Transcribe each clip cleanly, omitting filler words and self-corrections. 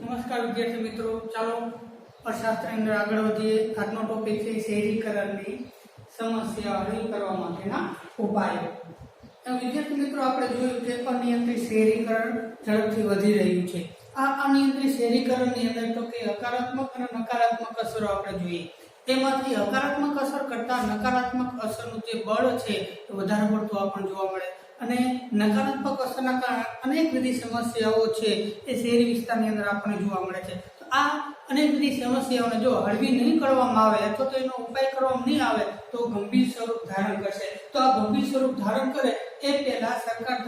નમસ્કાર વિદ્યાર્થી મિત્રો, ચાલો અર્થશાસ્ત્રની અંદર આગળ વધીએ। આજનો ટોપિક છે શહેરીકરણની સમસ્યા હલ કરવા માટેના ઉપાયો। વિદ્યાર્થી મિત્રો, આપણે જોયું કે અનિયંત્રિત શહેરીકરણ ઝડપથી વધી રહ્યું છે। આ અનિયંત્રિત શહેરીકરણની અંદર તો કે હકારાત્મક અને નકારાત્મક અસરો આપણે જોઈએ। તેમાંથી હકારાત્મક અસર કરતા નકારાત્મક અસરનું જે બળ છે એ વધારે પડતું આપણને જોવા મળે અને નકારાત્મક અસરના કારણે અનેકવિધ સમસ્યાઓ છે એ શહેરી વિસ્તારની અંદર આપણને જોવા મળે છે। તો આ અનેકવિધ સમસ્યાઓને જો હળવી નહીં કરવામાં આવે અથવા તો એનો ઉપાય કરવામાં નહીં આવે તો ગંભીર સ્વરૂપ ધારણ કરશે। તો આ ગંભીર સ્વરૂપ ધારણ કરે એ પહેલા સરકાર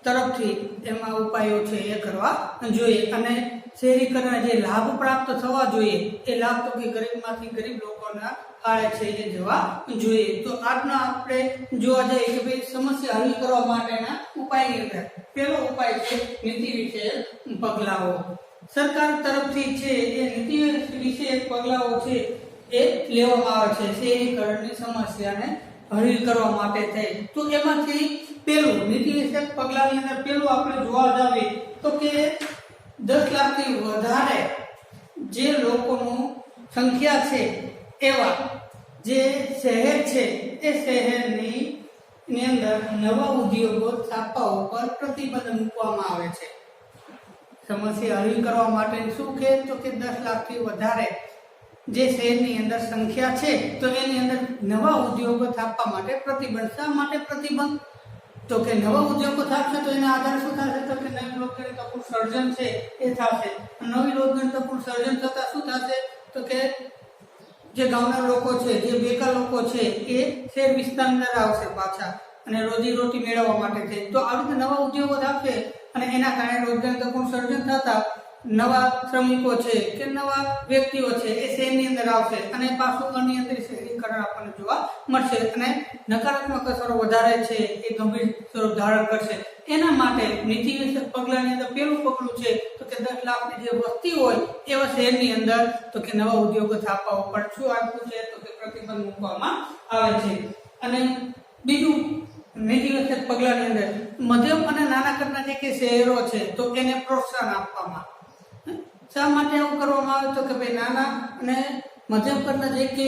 તરફથી એમાં ઉપાયો છે એ કરવા જોઈએ અને શહેરીકરણ જે લાભ પ્રાપ્ત થવા જોઈએ એ લાભ તો કે ગરીબમાંથી ગરીબ લોકોના ફાળે છે એ જવા જોઈએ। તો આજનો આપણે જોવા જઈએ કે ભાઈ સમસ્યા હલ કરવા માટેના ઉપાયની અંદર પહેલો ઉપાય છે નીતિ વિષયક પગલાઓ। સરકાર તરફથી છે એ નીતિ વિષયક પગલાઓ છે એ લેવામાં આવે છે શહેરીકરણની સમસ્યાને હલ કરવા માટે થઈ। તો એમાંથી પહેલું નીતિ વિષયક પગલાની અંદર પહેલું આપણે જોવા જાવીએ તો કે 10 લાખથી વધારે જે લોકોનું સંખ્યા છે એવા જે શહેર છે એ શહેરની અંદર નવા ઉદ્યોગો સ્થાપવા ઉપર પ્રતિબંધ મૂકવામાં આવે છે। સમસ્યા હલ કરવા માટે શું કે તો કે 10 લાખથી વધારે જે શહેરની અંદર સંખ્યા છે તો એની અંદર નવા ઉદ્યોગો સ્થાપવા માટે પ્રતિબંધ। શા માટે પ્રતિબંધ? તો કે નવા ઉદ્યોગો થાશે તો એના આધારે શું થશે તો કે નવી રોજગારી તકોનું સર્જન છે એ થશે। નવી રોજગારી તકોનું સર્જન થતા શું થશે તો કે જે ગામના લોકો છે, જે બેકાર લોકો છે એ શહેર વિસ્તારની અંદર આવશે પાછા અને રોજી રોટી મેળવવા માટે છે। તો આવી રીતે નવા ઉદ્યોગો થશે અને એના કારણે રોજગારી તકોનું સર્જન થતા નવા શ્રમિકો છે કે નવા વ્યક્તિઓ છે એ શહેરની અંદર આવશે અને પાછું અનિયંત્રિત શહેરીકરણ આપણને જોવા મળશે અને નકારાત્મક અસરો વધારે છે એ ગંભીર સ્વરૂપ ધારણ કરશે। એના માટે નીતિ વિષયક પગલાની અંદર પહેલું પગલું છે તો કે 10 લાખની જે વસ્તી હોય એવા શહેરની અંદર તો કે નવા ઉદ્યોગો સ્થાપવા ઉપર શું આપ્યું છે તો કે પ્રતિબંધ મૂકવામાં આવે છે। અને બીજું નીતિ વિષયક પગલાની અંદર મધ્યમ અને નાના કદના જે કે શહેરો છે તો એને પ્રોત્સાહન આપવામાં। શા માટે આવું કરવામાં આવે તો કે ભાઈ નાના અને મધ્યમ કદના જે કે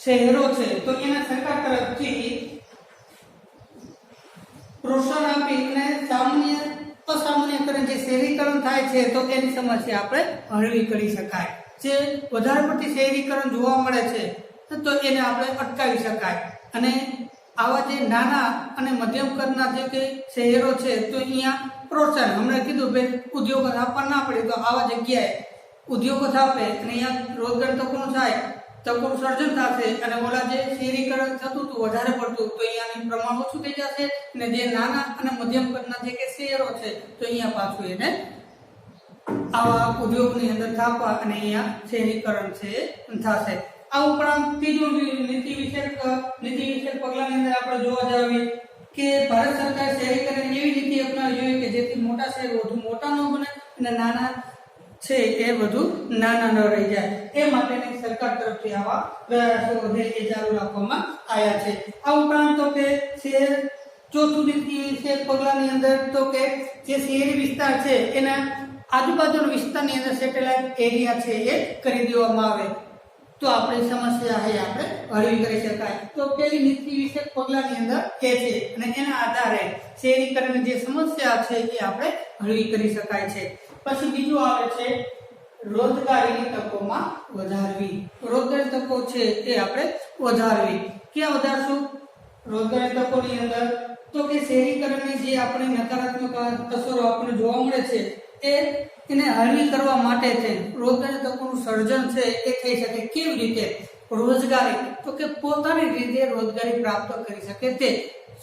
શહેરો છે તો એના સરકાર તરફથી પ્રોત્સાહન આપીને અસામાન્યકરણ જે શહેરીકરણ થાય છે તો એની સમસ્યા આપણે હળવી કરી શકાય। જે વધારે પડતી શહેરીકરણ જોવા મળે છે તો એને આપણે અટકાવી શકાય અને આવા જે નાના અને મધ્યમ કદના જે કે શહેરો છે તો અહીંયા પ્રોત્સાહન હમણાં કીધું ભાઈ ઉદ્યોગો સ્થાપવા ના પડે તો આવા જગ્યાએ ઉદ્યોગો સ્થાપે અને અહીંયા રોજગાર તકોનું થાય તકોનું સર્જન થશે અને ઓલા જે શહેરીકરણ થતું હતું વધારે પડતું તો અહીંયાનું પ્રમાણ ઓછું થઈ જશે અને જે નાના અને મધ્યમ કદના જે કે શહેરો છે તો અહીંયા પાછું એને આવા ઉદ્યોગની અંદર સ્થાપવા અને અહીંયા શહેરીકરણ છે થશે। આ ઉપરાંત ત્રીજું નીતિ વિષયક પગલાની અંદર આપણે જોવા જાવીએ કે ભારત સરકાર શહેરીકરણ એવી નીતિ અપનાવવી જોઈએ કે જેથી મોટા શહેર વધુ મોટા ન બને અને નાના છે એ વધુ નાના ન રહી જાય એ માટેની સરકાર તરફથી આવા પ્રયાસો છે એ ચાલુ રાખવામાં આવ્યા છે। આ ઉપરાંત તો કે શહેર ચોથું નીતિ વિષયક પગલાની અંદર તો કે જે શહેરી વિસ્તાર છે એના આજુબાજુના વિસ્તારની અંદર સેટેલાઇટ એરિયા છે એ કરી દેવામાં આવે તો આપણી સમસ્યા છે આપણે હળવી કરી શકાય। તો પેલી નીતિ વિષયક પગલાની અંદર એ છે અને એના આધારે શહેરીકરણની જે સમસ્યા છે એ આપણે હળવી કરી શકાય છે। પછી બીજું આવે છે રોજગારીની તકોમાં વધારવી। રોજગારી તકો છે એ આપણે વધારવી। ક્યાં વધારશું રોજગારી તકોની અંદર તો કે શહેરીકરણની જે આપણે નકારાત્મક અસરો આપણને જોવા મળે છે એને હળવી કરવા માટે છે રોજગારી તકોનું સર્જન છે એ થઈ શકે। કેવી રીતે? રોજગારી તો કે પોતાની રીતે રોજગારી પ્રાપ્ત કરી શકે તે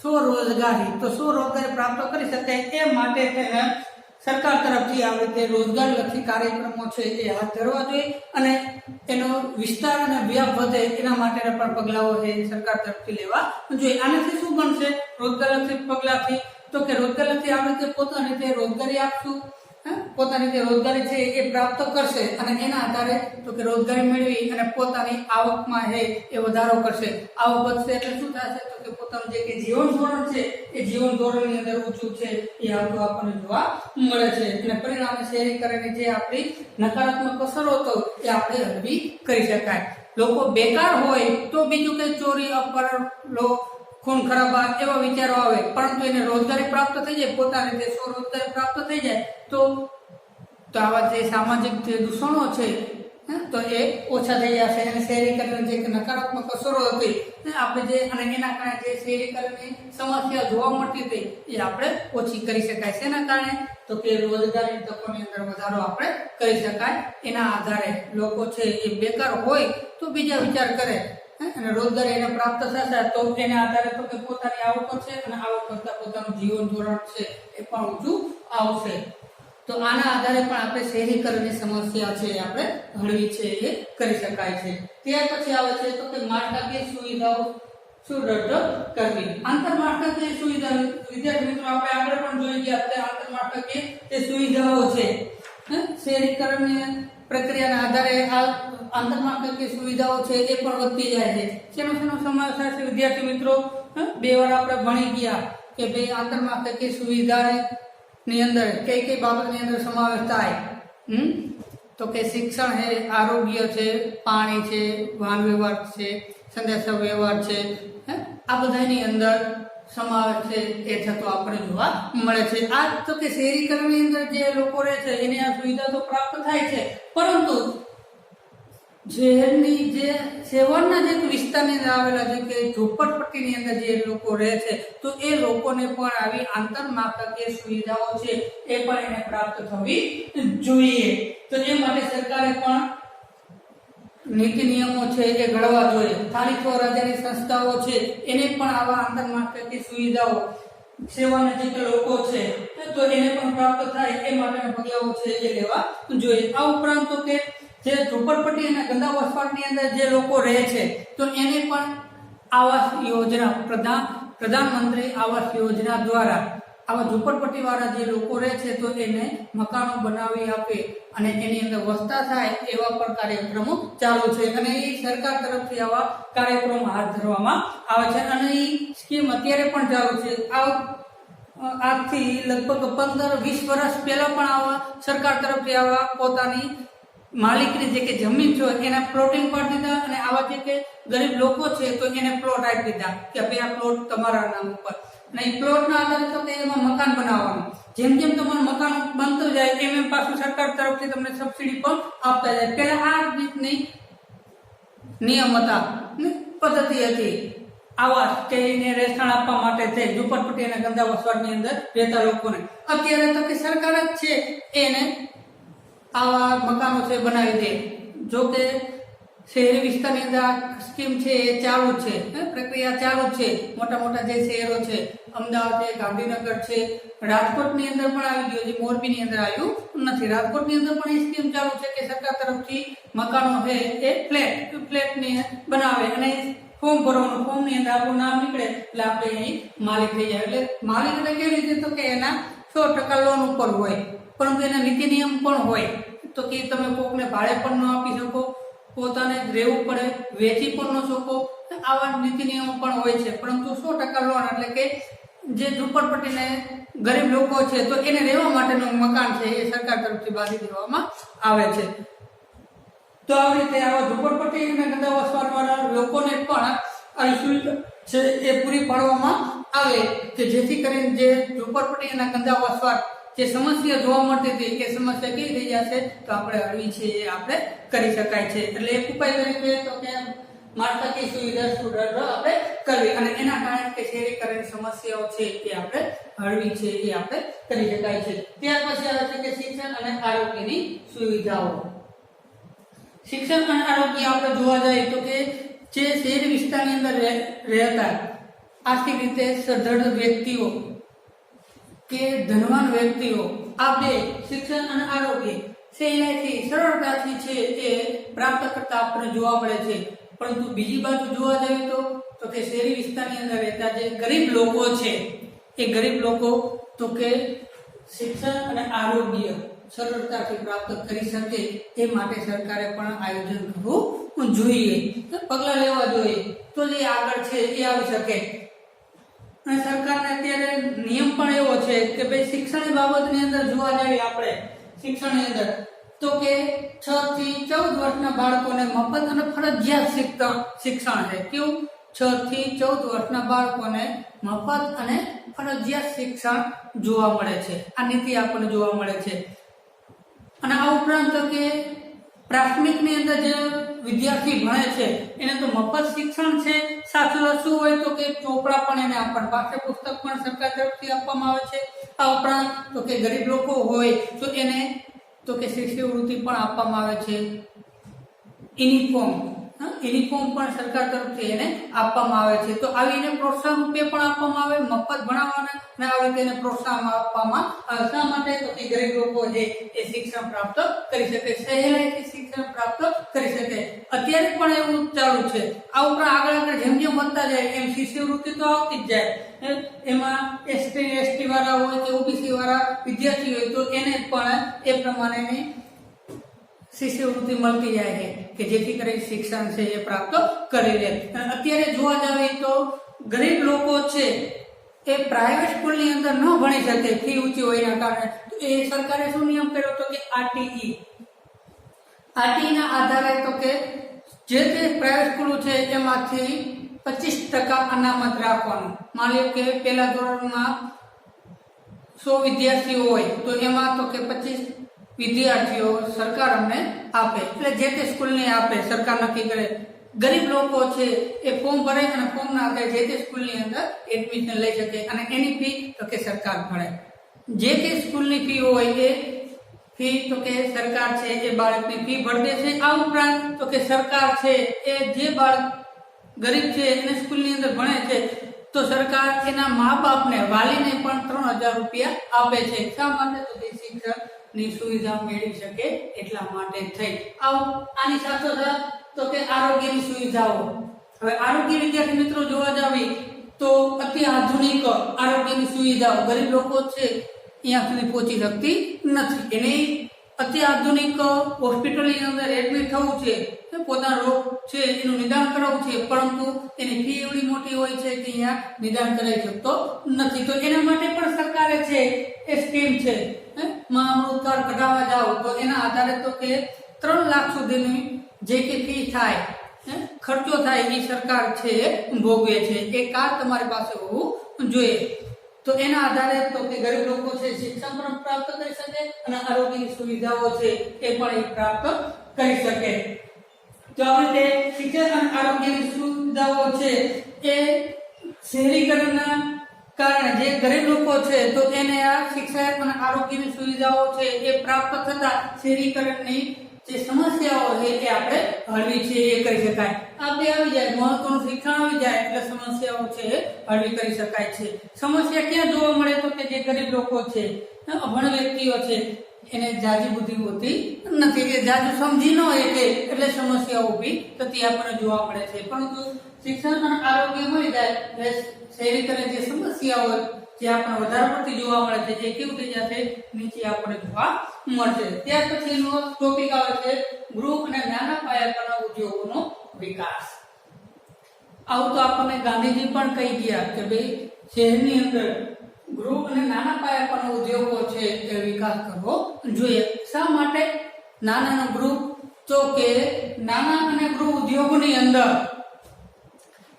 સ્વરોજગારી। તો સ્વરોજગારી પ્રાપ્ત કરી શકે એ માટે તેને સરકાર તરફથી આવી રીતે રોજગારલક્ષી કાર્યક્રમો છે એ હાથ ધરવા જોઈએ અને એનો વિસ્તાર અને વ્યાપ વધે એના માટેના પણ પગલાઓ છે સરકાર તરફથી લેવા જોઈએ। આનાથી શું બનશે રોજગારલક્ષી પગલાથી તો કે રોજગારલક્ષી આપણે પોતાની રીતે રોજગારી આપશું પોતાની જે રોજગારી છે એ પ્રાપ્ત કરશે અને એના આધારે તો કે રોજગારી મેળવી અને પોતાની આવકમાં છે એ વધારો કરશે. આવક વધશે એટલે શું થશે તો કે પોતાનું જે કે જીવન ધોરણ છે એ જીવન ધોરણની અંદર ઊંચું છે એ આવતું આપણને જોવા મળે છે. અને પરિણામે શહેરીકરણની જે આપણી નકારાત્મક અસરો હતો એ આપણે હળવી કરી શકાય. લોકો બેકાર હોય તો બીજું કઈ ચોરી અપહરણ ખૂન ખરાબા એવા વિચારો આવે, પરંતુ એને રોજગારી પ્રાપ્ત થઈ જાય, પોતાની રીતે સ્વરોજગારી પ્રાપ્ત થઈ જાય તો આવા જે સામાજિક જે દૂષણો છે તો એ ઓછા થઈ જશે. અને શહેરીકરણ જે નકારાત્મક અસરો હતી આપણે જે અને એના કારણે જે શહેરીકરણની સમસ્યા જોવા મળતી હતી એ આપણે ઓછી કરી શકાય. શેના કારણે તો કે રોજગારી તકોની અંદર વધારો આપણે કરી શકાય. એના આધારે લોકો છે એ બેકાર હોય તો બીજા વિચાર કરે અને રોજગારી એને પ્રાપ્ત થશે તો એના આધારે તો કે પોતાની આવક છે અને આવક કરતા પોતાનું જીવન ધોરણ છે એ પણ ઊંચું આવશે. તો આના આધારે પણ આપણે શહેરીકરણની સમસ્યા છે આપણે હળવી છે એ કરી શકાય છે. ત્યાર પછી આવે છે તો કે માળખાકીય સુવિધાઓ સુદૃઢ કરવી. આંતરમાળખાકીય સુવિધા વિદ્યાર્થી મિત્રો આપણે આગળ પણ જોઈ ગયા આપણે આંતરમાળખાકીય જે સુવિધાઓ છે શહેરીકરણની પ્રક્રિયાના આધારે આ આંતરમાળખાકીય સુવિધાઓ છે એ પણ વધતી જાય છે. શેનો સમાવેશ થાય છે વિદ્યાર્થી મિત્રો? બે વાર આપણે ભણી ગયા કે ભાઈ આંતરમાળખાકીય સુવિધા ની અંદર કઈ કઈ બાબતની અંદર સમાવેશ થાય. તો કે શિક્ષણ છે, આરોગ્ય છે, પાણી છે, વાહન વ્યવહાર છે, સંદેશા વ્યવહાર છે, આ બધાની અંદર સમાવેશ છે એ થતો આપણે જોવા મળે છે. આ તો કે શહેરીકરણની અંદર જે લોકો રહે છે એને આ સુવિધા તો પ્રાપ્ત થાય છે, પરંતુ શહેરની જે સેવનના જે વિસ્તારની અંદર આવેલા જે કે ઝોપડપટ્ટીની અંદર જે લોકો રહે છે તો એ લોકોને પણ આવી આંતરમાળખાકીય સુવિધાઓ છે એ પણ એને પ્રાપ્ત થવી જોઈએ. તો એ માટે સરકારે પણ નીતિ નિયમો છે એ ઘડવા જોઈએ. સ્થાનિક સ્વરાજ્યની સંસ્થાઓ છે એને પણ આવા આંતરમાળખાકીય સુવિધાઓ સેવાના જે લોકો છે તો એને પણ પ્રાપ્ત થાય એ માટેના પગલાઓ છે એ લેવા જોઈએ. આ ઉપરાંત તો કે જે ઝોપડપટ્ટી અને ગંદા વસવાટની અંદર જે લોકો રહે છે તો એને પણ આવાસ યોજના પ્રધાનમંત્રી આવાસ યોજના દ્વારા આવા ઝોપડપટ્ટી વાળા જે લોકો રહે છે તો એને મકાનો બનાવી આપે અને એની અંદર વસતા થાય એવા પણ કાર્યક્રમો ચાલુ છે. અને એ સરકાર તરફથી આવા કાર્યક્રમો હાથ ધરવામાં આવે છે અને એ સ્કીમ અત્યારે પણ ચાલુ છે. આજથી લગભગ 15-20 વર્ષ પહેલા પણ આવા સરકાર તરફથી આવા પોતાની માલિકની જે કે જમીન છે એને પ્લોટિંગ કરી દીધા અને આવા જે કે ગરીબ લોકો છે તો એને પ્લોટ આપી દીધા કે ભાઈ આ પ્લોટ તમારા નામ ઉપર. અને એ પ્લોટના આધારે તો કે એમાં મકાન બનાવવાનું. જેમ જેમ તમારું મકાન બનતું જાય એમ પાછું સરકાર તરફથી તમને સબસિડી પણ આપતા જાય. પહેલા આ રીતની નિયમ હતા, પદ્ધતિ હતી આવાસ કે એને રહેઠાણ આપવા માટે થઈ ઝોપડપટ્ટી અને ગંદા વસવાટની અંદર રહેતા લોકોને. અત્યારે તો કે સરકાર જ છે એને આવા મકાનો છે બનાવી દે. જો કે શહેરી વિસ્તારની અંદર આ સ્કીમ છે એ ચાલુ છે, પ્રક્રિયા ચાલુ છે. મોટા મોટા જે શહેરો છે અમદાવાદ છે, ગાંધીનગર છે, રાજકોટની અંદર પણ આવી ગયું છે, મોરબીની અંદર આવ્યું નથી. રાજકોટની અંદર પણ એ સ્કીમ ચાલુ છે કે સરકાર તરફથી મકાનો છે એ ફ્લેટની બનાવે અને ફોર્મ ભરવાનું. ફોર્મની અંદર આપણું નામ નીકળે એટલે આપણે અહીં માલિક થઈ જાય. એટલે માલિક એટલે કેવી રીતે તો કે એના 100% લોન ઉપર હોય, પરંતુ એના નીતિ નિયમ પણ હોય તો કે તમે કોકને ભાડે પણ ન આપી શકો, પોતાને રહેવું પડે, વેચી પણ ન શકો, આવા નીતિ નિયમો પણ હોય છે. પરંતુ 100% લોન એટલે કે જે ઝૂંપડપટ્ટીને ગરીબ લોકો છે તો એને રહેવા માટેનું મકાન છે એ સરકાર તરફથી બાંધી દેવામાં આવે છે. તો આવી રીતે આવા ઝૂંપડપટ્ટી અને ગંદા વસવાટવાળા લોકોને પણ આ સુવિધા છે એ પૂરી પાડવામાં આવે કે જેથી કરીને જે ઝૂંપડપટ્ટી અને ગંદા વસવાટ જે સમસ્યા જોવા મળતી હતી એ સમસ્યા કેવી થઈ જશે તો આપણે હળવી છે એ આપણે કરી શકાય છે. એટલે એક ઉપાય તરીકે તો કે માળખાકીય સુવિધા સુધારો આપણે કરવી અને એના કારણે કે શહેરીકરણની સમસ્યાઓ છે એ આપણે હળવી છે એ આપણે કરી શકાય છે. ત્યાર પછી આવે છે કે શિક્ષણ અને આરોગ્યની સુવિધાઓ. શિક્ષણ અને આરોગ્ય આપણે જોવા જઈએ તો કે જે શહેરી વિસ્તારની અંદર રહેતા આર્થિક રીતે સદ્ધર વ્યક્તિઓ કે ધનવાન વ્યક્તિઓ આ બે શિક્ષણ અને આરોગ્ય સહેલાઈથી સરળતાથી છે એ પ્રાપ્ત કરતા આપણને જોવા મળે છે. પરંતુ બીજી બાજુ જોવા જઈએ તો કે શહેરી વિસ્તારની અંદર રહેતા જે ગરીબ લોકો છે એ ગરીબ લોકો તો કે શિક્ષણ અને આરોગ્ય સરળતાથી પ્રાપ્ત કરી શકે એ માટે સરકારે પણ આયોજન કરવું જોઈએ, પગલાં લેવા જોઈએ, તો જે આગળ છે એ આવી શકે. અને સરકારને અત્યારે નિયમ પણ એવો છે કે ભાઈ શિક્ષણની બાબતની અંદર જોવા જઈએ આપણે શિક્ષણની અંદર તો કે 6 થી 14 વર્ષના બાળકોને મફત અને ફરજિયાત શિક્ષણ છે. કેવું? 6 થી 14 વર્ષના બાળકોને મફત અને ફરજિયાત શિક્ષણ જોવા મળે છે. આ નીતિ આપણને જોવા મળે છે. અને આ ઉપરાંત તો કે પ્રાથમિકની અંદર જે વિદ્યાર્થી ભણે છે એને તો મફત શિક્ષણ છે, સાથે શું હોય તો કે ચોપડા પણ એને આપવાનું, પાઠ્યપુસ્તક પણ સરકાર તરફથી આપવામાં આવે છે. આ ઉપરાંત તો કે ગરીબ લોકો હોય તો એને તો કે શિષ્યવૃત્તિ પણ આપવામાં આવે છે. યુનિફોર્મ પણ સરકાર તરફથી એને આપવામાં આવે છે. તો આવી એને પ્રોત્સાહન રૂપે પણ આપવામાં આવે, મફત ભણાવવાના અને આવી રીતે એને પ્રોત્સાહન આપવામાં આવે. શા માટે? તો કે ગરીબ લોકો છે એ શિક્ષણ પ્રાપ્ત કરી શકે, સહેલાઈથી શિક્ષણ પ્રાપ્ત કરી શકે. અત્યારે પણ એવું ચાલુ છે. આ ઉપરાંત આગળ જેમ જેમ વધતા જાય એમ શિષ્યવૃત્તિ તો આવતી જ જાય. એમાં એસટી વાળા હોય કે ઓબીસી વાળા વિદ્યાર્થી હોય તો એને પણ એ પ્રમાણેની શિષ્યવૃત્તિ મળતી જાય છે કે જેથી કરી શિક્ષણ છે એ પ્રાપ્ત કરી લે. અત્યારે જોવા જઈએ તો ગરીબ લોકો છે એ પ્રાઇવેટ સ્કૂલની અંદર ન ભણી શકે ફી ઊંચી હોવાના કારણે. તો એ સરકારે શું નિયમ કર્યો તો કે આરટીઈ ના આધારે તો કે જે તે પ્રાઇવેટ સ્કૂલો છે એમાંથી 25% અનામત રાખવાનું. માની લો કે પહેલા ધોરણમાં 100 વિદ્યાર્થીઓ હોય તો એમાં તો કે 25 વિદ્યાર્થીઓ સરકાર અમને આપે, એટલે જે તે સ્કૂલને આપે, સરકાર નક્કી કરે. ગરીબ લોકો છે એ ફોર્મ ભરે અને ફોર્મના આધારે જે તે સ્કૂલની અંદર એડમિશન લઈ શકે અને એની ફી તો કે સરકાર ભરે. જે તે સ્કૂલની ફી હોય એ ફી તો કે સરકાર છે એ બાળકની ફી ભરી દે છે. આ ઉપરાંત તો કે સરકાર છે એ જે બાળક ગરીબ છે એને સ્કૂલની અંદર ભણે છે તો સરકાર એના મા બાપને વાલીને પણ 3000 રૂપિયા આપે છે. શા માટે? તો કે શિક્ષણની સુવિધા મેળવી શકે એટલા માટે થઈ. આની સાથોસાથ તો કે આરોગ્યની સુવિધાઓ. હવે આરોગ્ય વિદ્યાર્થી મિત્રો જોવા જાવી તો અતિ આધુનિક આરોગ્યની સુવિધાઓ ગરીબ લોકો છે અહીંયા સુધી પહોંચી શકતી નથી. એને અતિ આધુનિક હોસ્પિટલની અંદર એડમિટ થવું છે, પોતાનો રોગ છે એનું નિદાન કરાવવું છે, પરંતુ એની ફી એવડી મોટી હોય છે કે અહીંયા નિદાન કરાવી શકતો નથી. તો એના માટે પણ સરકારે છે એ સ્કીમ છે માં અમૃત કાર્ડ કઢાવવા જાવ તો એના આધારે તો કે 3 લાખ સુધીની જે કે ફી થાય, ખર્ચો થાય એ સરકાર છે ભોગવે છે. એ કાર્ડ તમારી પાસે હોવું જોઈએ. તો એના આધારે તો કે ગરીબ લોકો છે શિક્ષણ પણ પ્રાપ્ત કરી શકે અને આરોગ્યની સુવિધાઓ છે એ પણ એ પ્રાપ્ત કરી શકે. તો આ રીતે શિક્ષણ અને આરોગ્યની સુવિધાઓ છે એ શહેરીકરણના કારણે જે ગરીબ લોકો છે તો એને આ શિક્ષણ અને આરોગ્યની સુવિધાઓ છે એ પ્રાપ્ત થતા શહેરીકરણની જે સમસ્યાઓ છે એ આપણે હળવી છે એ કરી શકાય. આપણે આવી જાય મહત્વનું શિક્ષણ આવી જાય એટલે સમસ્યાઓ છે હળવી કરી શકાય છે. સમસ્યા ક્યાં જોવા મળે તો કે જે ગરીબ લોકો છે, અભણ વ્યક્તિઓ છે એને જાજી બુદ્ધિ હોતી નથી, કે જાજુ સમજી ન શકે એટલે સમસ્યાઓ ઊભી થતી આપણને જોવા મળે છે. પરંતુ શિક્ષણ અને આરોગ્ય મળી જાય એટલે શહેરીકરણ જે સમસ્યાઓ જે આપણને વધારે પડતી જોવા મળે છે જે કેવું થઈ જશે નીચે આપણને જોવા મળશે. ત્યાર પછીનો ટોપિક આવે છે ગૃહ અને નાના પાયા પરના ઉદ્યોગોનો વિકાસ. આવું તો આપણને ગાંધીજી પણ કહી ગયા કે ભાઈ શહેરની અંદર ગૃહ અને નાના પાયા પરના ઉદ્યોગો છે એ વિકાસ કરવો જોઈએ. શા માટે નાના ગૃહ? તો કે નાના અને ગૃહ ઉદ્યોગોની અંદર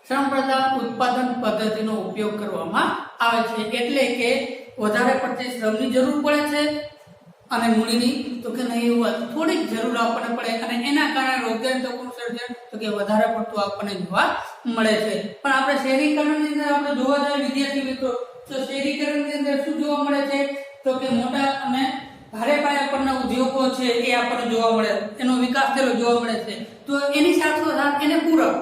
શ્રમપ્રધાન ઉત્પાદન પદ્ધતિનો ઉપયોગ કરવામાં આવે છે, એટલે કે વધારે પડતી શ્રમની જરૂર પડે છે અને મૂડીની તો કે નહીં થોડીક જરૂર આપણને પડે અને એના કારણે રોજગારી તકોનું સર્જન તો કે વધારે પડતું આપણને જોવા મળે છે. પણ આપણે શહેરીકરણની અંદર આપણે જોવા જઈએ વિદ્યાર્થી મિત્રો તો શહેરીકરણની અંદર શું જોવા મળે છે તો કે મોટા અને ભારે પાયા પરના ઉદ્યોગો છે એ આપણને જોવા મળે, એનો વિકાસ થયેલો જોવા મળે છે. તો એની સાથોસાથ એને પૂરક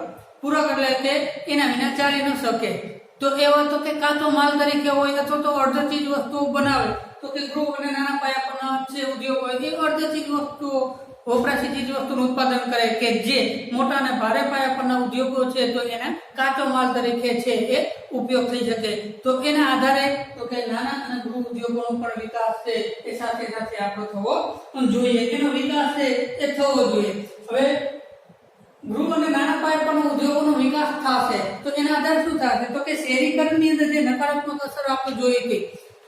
એટલે કે એના વિના ચાલી ન શકે. તો એવા તો કે કાં તો માલ તરીકે હોય અથવા તો અર્ધચીજ વસ્તુઓ બનાવે તો કે ગૃહ અને નાના પાયા પરના જે ઉદ્યોગ હોય એ અર્ધચીજ વસ્તુઓ વપરાશી ચીજ વસ્તુનું ઉત્પાદન કરે કે જે મોટા અને ભારે પાયા પરના ઉદ્યોગો છે તો એને કાચો માલ તરીકે છે એ ઉપયોગ થઈ શકે. તો એના આધારે તો કે નાના અને ગૃહ ઉદ્યોગોનો પણ વિકાસ છે એ સાથે સાથે આપણો થવો જોઈએ. એનો વિકાસ છે એ થવો જોઈએ. હવે ગૃહ અને નાના પાયા પરના ઉદ્યોગોનો વિકાસ થશે તો એના આધારે શું થશે તો કે શહેરીકરણની અંદર જે નકારાત્મક અસરો આપણે જોઈ હતી,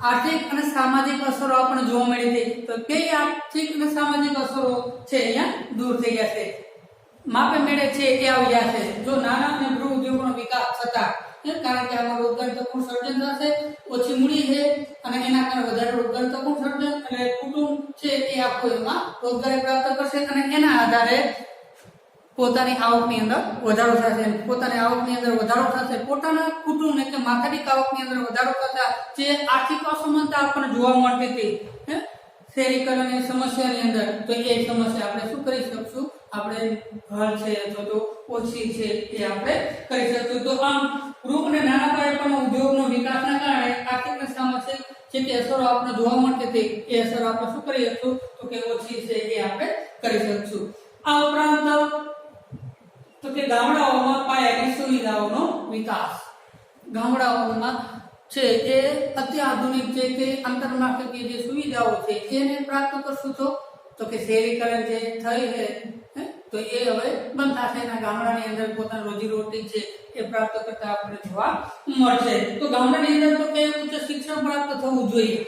આર્થિક અને સામાજિક અસરો આપણે જોવા મળી હતી, તો તે આર્થિક અને સામાજિક અસરો છે અહીંયા દૂર થઈ ગયા છે, માપે મેળે છે એ આવી ગયા છે. જો નાના અને ગૃહ ઉદ્યોગોનો વિકાસ થતા, કારણ કે આમાં રોજગારી તકોનું સર્જન થશે, ઓછી મૂડી છે અને એના કારણે વધારે રોજગારી તકોનું સર્જન, અને કુટુંબ છે એ આખો એમાં રોજગારી પ્રાપ્ત કરશે અને એના આધારે પોતાની આવકની અંદર વધારો થશે. પોતાની આવકની અંદર વધારો થશે, પોતાના કુટુંબ એટલે માથાદીઠ આવકની અંદર વધારો થતા જે આર્થિક અસમાનતા આપણને જોવા મળતી હતી શહેરીકરણની સમસ્યાની અંદર, તો એ સમસ્યા આપણે શું કરી શકશું, આપણે હલ છે અથવા તો ઓછી છે એ આપણે કરી શકશું. તો આમ ગૃહ અને નાના પાયા પરના ઉદ્યોગનો વિકાસના કારણે આર્થિક અને સામાજિક જે કે અસરો આપણે જોવા મળતી હતી એ અસરો આપણે શું કરી શકશું તો કે ઓછી છે એ આપણે કરી શકશું. આ ઉપરાંત તો કે ગામડાઓમાં પાયાની સુવિધાઓનો વિકાસ, ગામડાઓમાં છે એ અત્યાધુનિક છે કે આંતરમાળખાકીય જે સુવિધાઓ છે એને પ્રાપ્ત કરશું તો કે શહેરીકરણ જે થઈ છે તો એ હવે બંધ થશે. એના ગામડાની અંદર પોતાની રોજીરોટી છે એ પ્રાપ્ત કરતા આપણે જોવા મળશે. તો ગામડાની અંદર તો કે ઉચ્ચ શિક્ષણ પ્રાપ્ત થવું જોઈએ,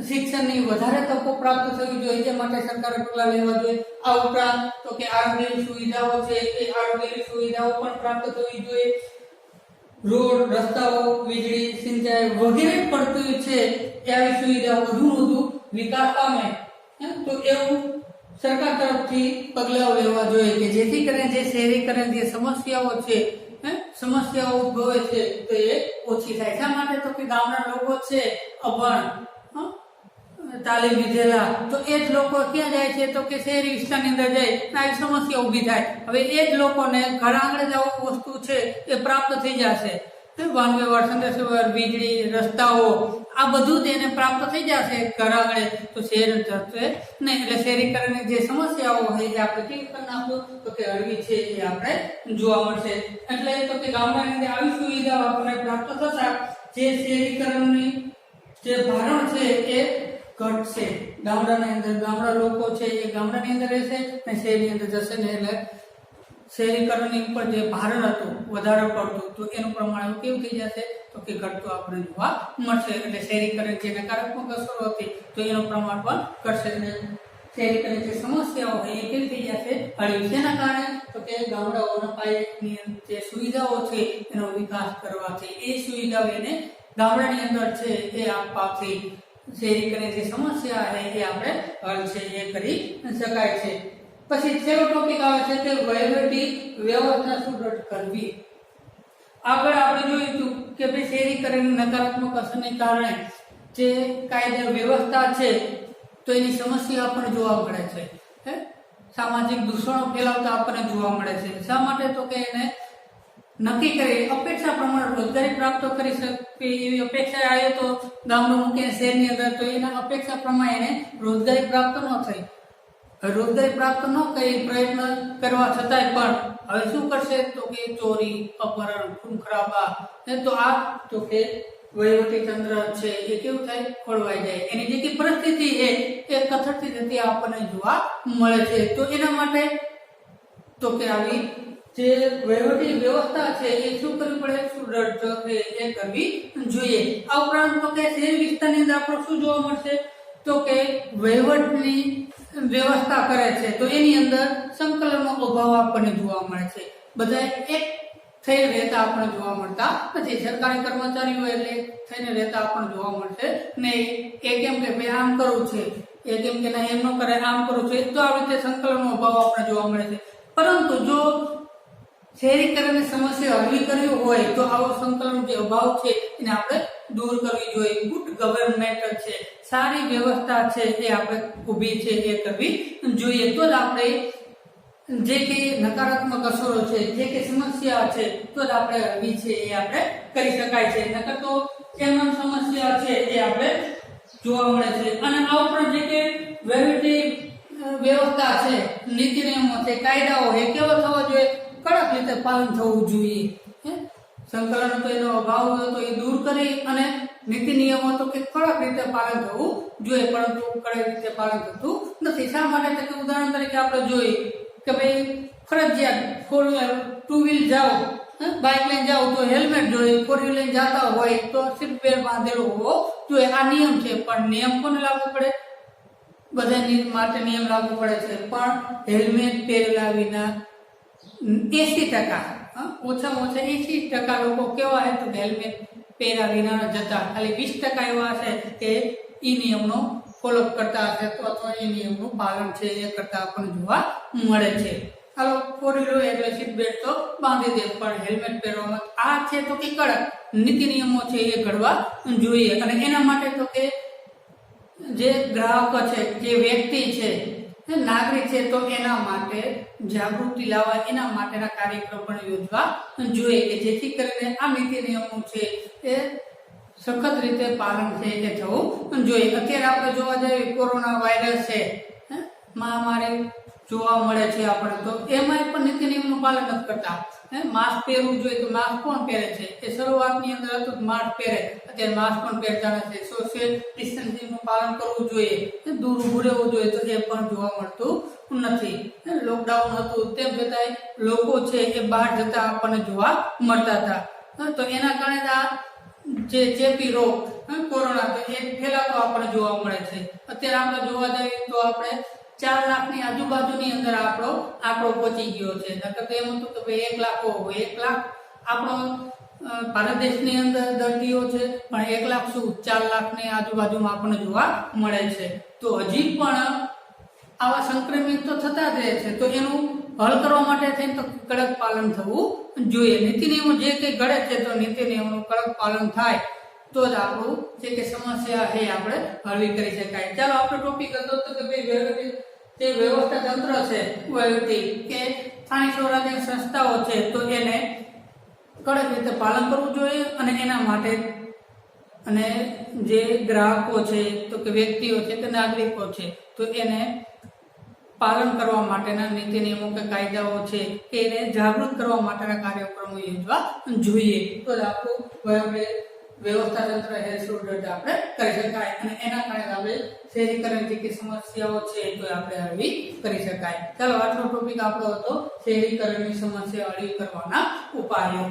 શિક્ષણની વધારે તકો પ્રાપ્ત થવી જોઈએ, તે માટે સરકારે પગલાં લેવા જોઈએ. આ ઉપરાંત તો કે આરોગ્યની સુવિધાઓ છે એ આરોગ્યની સુવિધાઓ પણ પ્રાપ્ત થવી જોઈએ. રોડ, રસ્તાઓ, વીજળી, સિંચાઈ વગેરે પડતી છે એવી સુવિધાઓ વધુ વિકાસ પામે તો એવું સરકાર તરફથી પગલાઓ લેવા જોઈએ કે જેથી કરીને જે શહેરીકરણ જે સમસ્યાઓ છે સમસ્યાઓ ઉદ્ભવે છે તો એ ઓછી થાય. શા માટે તો કે ગામના લોકો છે અભણ, તાલીમ લીધેલા, તો એ જ લોકો ક્યાં જાય છે તો કે શહેરી વિસ્તારની અંદર જાય આવી સમસ્યા ઊભી થાય. હવે એ જ લોકોને ઘર આંગણે જ આવું વસ્તુ છે એ પ્રાપ્ત થઈ જશે, વાહન વ્યવહાર, સંદેશ વ્યવહાર, વીજળી, રસ્તાઓ આ બધું જ એને પ્રાપ્ત થઈ જશે ઘર આંગણે, તો શહેર થશે નહીં. એટલે શહેરીકરણની જે સમસ્યાઓ હોય એ આપણે કેવી કરી નાખવું તો કે હળવી છે એ આપણે જોવા મળશે. એટલે તો કે ગામડાની અંદર આવી સુવિધાઓ આપણને પ્રાપ્ત થતા જે શહેરીકરણની જે ભારણ છે એ ઘટશે. ગામડાની અંદર ગામડા લોકો છે એ ગામડાની અંદર રહેશે અને શહેરની અંદર જશે ને એટલે શહેરીકરણની ઉપર જે ભારણ હતું વધારે પડતું તો એનું પ્રમાણ કેવું થઈ જશે તો કે ઘટતું આપણે જોવા મળશે. એટલે શહેરીકરણ જે નકારાત્મક અસરો હતી તો એનું પ્રમાણ પણ ઘટશે અને શહેરીકરણ જે સમસ્યાઓ હોય એ કેવી થઈ જશે હળવી. તેના કારણે તો કે ગામડાઓના પાયાની જે સુવિધાઓ છે એનો વિકાસ કરવાથી, એ સુવિધાઓ એને ગામડાની અંદર છે એ આપવાથી શહેરીકરણ જે સમસ્યા છે એ આપણે હલ છે એ કરી શકાય છે. પછી છેલ્લો ટોપિક આવે છે કે વહીવટી વ્યવસ્થા સુદૃઢ કરવી. આગળ આપણે જોયું હતું કે ભાઈ શહેરીકરણની નકારાત્મક અસરને કારણે જે કાયદા વ્યવસ્થા છે તો એની સમસ્યા આપણને જોવા મળે છે, સામાજિક દૂષણો ફેલાવતા આપણને જોવા મળે છે. શા માટે તો કે એને નક્કી કરી અપેક્ષા પ્રમાણે રોજગારી પ્રાપ્ત કરી શકે એવી અપેક્ષા આવે તો ગામડું મૂકીને શહેરની અંદર તો એના અપેક્ષા પ્રમાણે એને રોજગારી પ્રાપ્ત ન થઈ. રોજગારી પ્રાપ્ત ન કરી પ્રયત્ન કરવા છતાંય પણ હવે શું કરશે તો કે ચોરી, અપહરણ, ખૂન ખરાબા, તો આ તો કે વહીવટી તંત્ર છે એ કેવું થાય ખોળવાઈ જાય. એની જે પરિસ્થિતિ એ કથળતી જતી આપણને જોવા મળે છે. તો એના માટે તો કે આવી જે વહીવટી વ્યવસ્થા છે એ શું કરવી પડે, સુદૃઢ એ કરવી જોઈએ. આ ઉપરાંત તો કે શહેરી વિસ્તારની અંદર આપણે શું જોવા મળશે તો કે વહીવટની વ્યવસ્થા કરે છે તો એની અંદર સંકલનનો અભાવ આપણને જોવા મળે છે. બધા એક થઈને રહેતા આપણને જોવા મળતા નથી. સરકારી કર્મચારીઓ એટલે થઈને રહેતા આપણને જોવા મળશે ને એ કેમ કે ભાઈ આમ કરવું છે, એ કેમ કે ના એમ ન કરે આમ કરવું છે, તો આવી રીતે સંકલનનો અભાવ આપણને જોવા મળે છે. પરંતુ જો શહેરીકરણની સમસ્યા હળવી કરવી હોય તો આવો સંકલનનો જે અભાવ છે એને આપણે દૂર કરવી જોઈએ. ગુડ ગવર્નમેન્ટ છે, સારી વ્યવસ્થા છે એ આપણે ઊભી છે એ કરવી જોઈએ. તો જ આપણે જે કે નકારાત્મક અસરો છે, જે કે સમસ્યા છે તો જ આપણે હળવી છે એ આપણે કરી શકાય છે. નકર તો એમ સમસ્યા છે એ આપણે જોવા મળે છે. અને આ ઉપરાંત જે કે વહીવટી વ્યવસ્થા છે, નીતિ નિયમો છે, કાયદાઓ એ કેવો થવો જોઈએ? કડક રીતે પાલન થવું જોઈએ. સંકલન તો એનો અભાવ હતો એ દૂર કરી અને નીતિ નિયમો તો કે કડક રીતે પાલન થવું જોઈએ, પરંતુ કડક રીતે પાલન થતું નથી. શા માટે? તો ઉદાહરણ તરીકે આપણે જોઈએ કે ભાઈ ફરજિયાત 4 ટુ વ્હીલ જાઓ, બાઇક લઈને જાઓ તો હેલ્મેટ જોઈએ, 4 વ્હીલ લઈને જતા હોય તો સીટ બેલ્ટ બાંધેલો હોવો જોઈએ. આ નિયમ છે, પણ નિયમ કોને લાગુ પડે? બધા માટે નિયમ લાગુ પડે છે, પણ હેલ્મેટ પહેરેલા વિના 80% ઓછામાં ઓછા 80% લોકો કેવા હે તો હેલ્મેટ પહેર્યા વિના જતા, ખાલી 20% એવા હશે કે એ નિયમનો ફોલો કરતા હશે તો અથવા એ નિયમનું પાલન છે એ કરતા આપણને જોવા મળે છે. હાલો, 4 વ્હીલર એટલે સીટ બેલ્ટ તો બાંધી દે, પણ હેલ્મેટ પહેરવામાં આ છે તો કે કડક નીતિ નિયમો છે એ ઘડવા જોઈએ. અને એના માટે તો કે જે ગ્રાહકો છે, જે વ્યક્તિ છે, નાગરિક છે, તો એના માટે જાગૃતિ લાવવા એના માટેના કાર્યક્રમ પણ યોજવા જોઈએ કે જેથી કરીને આ નીતિ નિયમો છે એ સખત રીતે પાલન છે એ થવું જોઈએ. અત્યારે આપણે જોવા જઈએ કોરોના વાયરસ છે, મહામારી જોવા મળે છે આપણે, તો એમાં પણ નીતિ નિયમનું પાલન નથી કરતા. માસ્ક પહેરવું જોઈએ તો માસ્ક કોણ પહેરે છે? એ શરૂઆતની અંદર હતું માસ્ક પહેરે, અત્યારે માસ્ક પણ પહેરતા નથી. સોશિયલ ડિસ્ટન્સિંગનું પાલન કરવું જોઈએ, દૂર ઊભું રહેવું જોઈએ, તો એ પણ જોવા મળતું નથી. લોકડાઉન હતું તેમ છતાંય લોકો છે એ બહાર જતા આપણને જોવા મળતા હતા. તો એના કારણે આ જે ચેપી રોગ કોરોના તો એ ફેલાતો આપણને જોવા મળે છે. અત્યારે આપણે જોવા જઈએ તો આપણે 4 લાખની આજુબાજુની અંદર આપણો આંકડો પહોંચી ગયો છે. નકર તો એમ હતું કે ભાઈ 1 લાખ હોય, 1 લાખ આપણો ભારત દેશની અંદર દર્દીઓ છે, પણ 1 લાખ શું 4 લાખની આજુબાજુમાં આપણને જોવા મળે છે. તો હજી પણ આવા સંક્રમિત તો થતા જ રહે છે, તો એનું હલ કરવા માટે થઈને તો કડક પાલન થવું જોઈએ. નીતિ નિયમો જે કંઈ ઘડે છે તો નીતિ નિયમોનું કડક પાલન થાય તો જ આપણું જે કે સમસ્યા છે આપણે હળવી કરી શકાય. ચાલો, આપણો ટોપિક હતો તો કે ભાઈ જે વ્યવસ્થા તંત્ર છે વહીવટી કે સ્થાનિક સ્વરાજ્ય સંસ્થાઓ છે તો એને કડક રીતે પાલન કરવું જોઈએ. અને એના માટે અને જે ગ્રાહકો છે તો કે વ્યક્તિઓ છે કે નાગરિકો છે તો એને પાલન કરવા માટેના નીતિ નિયમો કે કાયદાઓ છે કે એને જાગૃત કરવા માટેના કાર્યક્રમો યોજવા જોઈએ, તો જ આપણું વ્યવસ્થા તંત્ર સુદૃઢ આપણે કરી શકાય. અને એના કારણે આપણે શહેરીકરણ જે સમસ્યાઓ છે તો આપણે હળવી કરી શકાય. ચાલો, આટલો ટોપિક આપણો હતો શહેરીકરણની સમસ્યા હળવી કરવાના ઉપાયો.